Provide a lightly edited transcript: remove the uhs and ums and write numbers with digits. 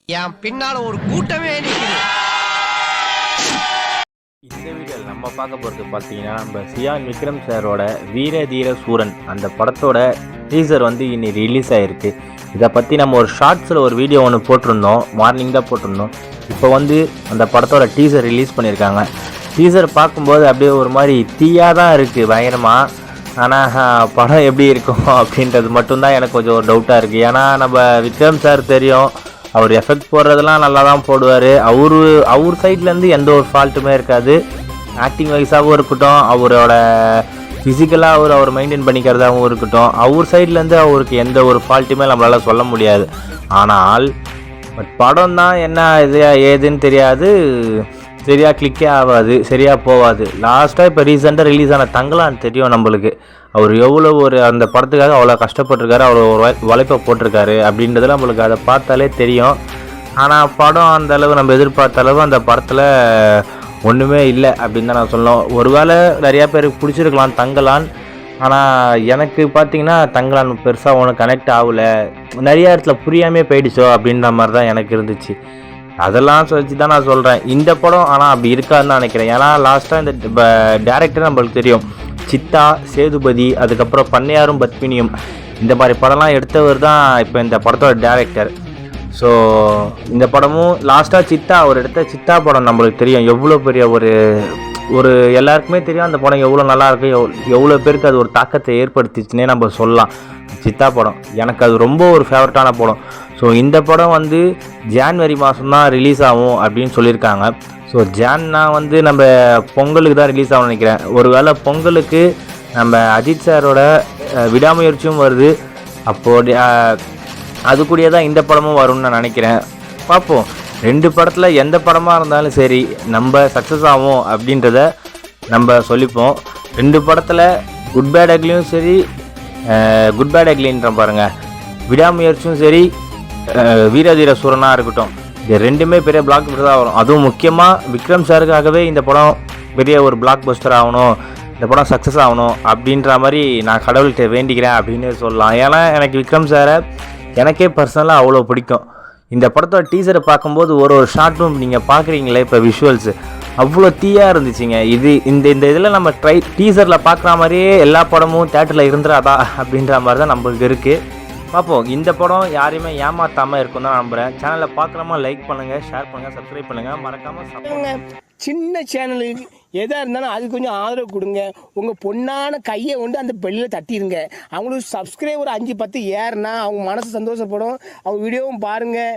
என் பின்னால ஒரு கூட்டமே நிக்குது. இந்த வீடியோவில் நம்ம பார்க்க போகிறது பார்த்தீங்கன்னா நம்ம சியான் விக்ரம் சாரோட வீர தீர சூரன் அந்த படத்தோட டீசர் வந்து இன்னைக்கு ரிலீஸ் ஆகிருக்கு. இதை பற்றி நம்ம ஒரு ஷார்ட்ஸில் ஒரு வீடியோ ஒன்று போட்டிருந்தோம், மார்னிங் தான் போட்டிருந்தோம். இப்போ வந்து அந்த படத்தோட டீசர் ரிலீஸ் பண்ணியிருக்காங்க. டீசர் பார்க்கும்போது அப்படியே ஒரு மாதிரி தீயாக தான் இருக்குது பயங்கரமாக. ஆனால் படம் எப்படி இருக்கும் அப்படின்றது மட்டும்தான் எனக்கு கொஞ்சம் ஒரு டவுட்டாக இருக்குது. ஏன்னா நம்ம விக்ரம் சார் தெரியும், அவர் எஃபெக்ட் போடுறதெல்லாம் நல்லா தான் போடுவார். அவர் சைட்லேருந்து எந்த ஒரு ஃபால்ட்டுமே இருக்காது. ஆக்டிங் வைஸாகவும் இருக்கட்டும், அவரோட ஃபிசிக்கலாக அவர் மெயின்டைன் பண்ணிக்கிறதாகவும் இருக்கட்டும், அவர் சைட்லேருந்து அவருக்கு எந்த ஒரு ஃபால்ட்டுமே நம்மளால் சொல்ல முடியாது. ஆனால் படம் தான் என்ன இது ஏதுன்னு தெரியாது, சரியாக கிளிக்கே ஆகாது, சரியாக போகாது. லாஸ்ட்டாக இப்போ ரீசெண்டாக ரிலீஸ் ஆன தங்கலான்னு தெரியும் நம்மளுக்கு. அவர் எவ்வளோ ஒரு அந்த படத்துக்காக அவ்வளோ கஷ்டப்பட்டிருக்காரு, அவ்வளோ ஒரு உழைப்பை போட்டிருக்காரு அப்படின்றதுல நம்மளுக்கு அதை பார்த்தாலே தெரியும். ஆனால் படம் அந்த அளவு நம்ம எதிர்பார்த்த அளவு அந்த படத்தில் ஒன்றுமே இல்லை அப்படின்னு தான் நான் சொல்லணும். ஒருவேளை நிறையா பேருக்கு பிடிச்சிருக்கலாம் தங்கலான், ஆனால் எனக்கு பார்த்திங்கன்னா தங்கலான் பெருசாக ஒன்று கனெக்ட் ஆகலை, நிறையா இடத்துல புரியாமே போயிடுச்சோ அப்படின்ற மாதிரி தான் எனக்கு இருந்துச்சு. அதெல்லாம் வச்சு தான் நான் சொல்கிறேன் இந்த படம் ஆனால் அப்படி இருக்காதுன்னு தான் நினைக்கிறேன். ஏன்னா லாஸ்ட்டாக இந்த டேரக்டர் நம்மளுக்கு தெரியும், சித்தா, சேதுபதி, அதுக்கப்புறம் பண்ணையாரும் பத்மினியும், இந்த மாதிரி படம்லாம் எடுத்தவர் தான் இப்போ இந்த படத்தோட டேரக்டர். ஸோ இந்த படமும் லாஸ்ட்டாக சித்தா அவர் எடுத்த சித்தா படம் நம்மளுக்கு தெரியும் எவ்வளோ பெரிய ஒரு எல்லாருக்குமே தெரியும் அந்த படம் எவ்வளோ நல்லாயிருக்கு, எவ்வளோ பேருக்கு அது ஒரு தாக்கத்தை ஏற்படுத்திச்சுன்னே நம்ம சொல்லலாம். சித்தா படம் எனக்கு அது ரொம்ப ஒரு ஃபேவரட்டான படம். ஸோ இந்த படம் வந்து ஜான்வரி மாதம்தான் ரிலீஸ் ஆகும் அப்படின்னு சொல்லியிருக்காங்க. ஸோ ஜான்னா வந்து நம்ம பொங்கலுக்கு தான் ரிலீஸ் ஆகும்னு நினைக்கிறேன். ஒரு வேளை பொங்கலுக்கு நம்ம அஜித் சாரோட விடாமுயற்சியும் வருது, அப்போது அது கூடயே தான் இந்த படமும் வரும்னு நான் நினைக்கிறேன். பார்ப்போம், ரெண்டு படத்தில் எந்த படமாக இருந்தாலும் சரி நம்ம சக்ஸஸ் ஆகும் அப்படின்றத நம்ம சொல்லிப்போம். ரெண்டு படத்தில் குட் பேட் அக்லியும் சரி, குட் பேட் அக்லின்ற பாருங்கள், விடாமுயற்சியும் சரி, வீரதீர சூரனாக இருக்கட்டும், இது ரெண்டுமே பெரிய பிளாக் பஸ்டர் தான் வரும். அதுவும் முக்கியமாக விக்ரம் சாருக்காகவே இந்த படம் பெரிய ஒரு பிளாக் பஸ்டர் ஆகணும், இந்த படம் சக்ஸஸ் ஆகணும் அப்படின்ற மாதிரி நான் கடவுள்கிட்ட வேண்டிக்கிறேன் அப்படின்னு சொல்லலாம். ஏன்னா எனக்கு விக்ரம் சாரை எனக்கே பர்சனலாக அவ்வளோ பிடிக்கும். இந்த படத்தோட டீசரை பார்க்கும்போது ஒரு ஷார்ட்டும் நீங்கள் பார்க்குறீங்களே இப்போ விஷுவல்ஸு அவ்வளோ தீயாக இருந்துச்சுங்க. இந்த இதில் நம்ம டீசரில் பார்க்குற மாதிரியே எல்லா படமும் தேட்டரில் இருந்துடாதா அப்படின்ற மாதிரி தான் நம்மளுக்கு இருக்குது. பார்ப்போம், இந்த படம் யாரையுமே ஏமாற்றாமல் இருக்கும் தான் நம்புகிறேன். சேனலை பார்க்குறோமா லைக் பண்ணுங்கள், ஷேர் பண்ணுங்கள், சப்ஸ்கிரைப் பண்ணுங்கள், மறக்காமல் சப்போர்ட். சின்ன சேனலுக்கு எதாக இருந்தாலும் அது கொஞ்சம் ஆதரவு கொடுங்க. உங்கள் பொண்ணான கையை கொண்டு அந்த பெல்லில் தட்டிடுங்க. அவங்களுக்கு சப்ஸ்கிரைபர் 5-10 ஏறுனா அவங்க மனசு சந்தோஷப்படும். அவங்க வீடியோவும் பாருங்கள்.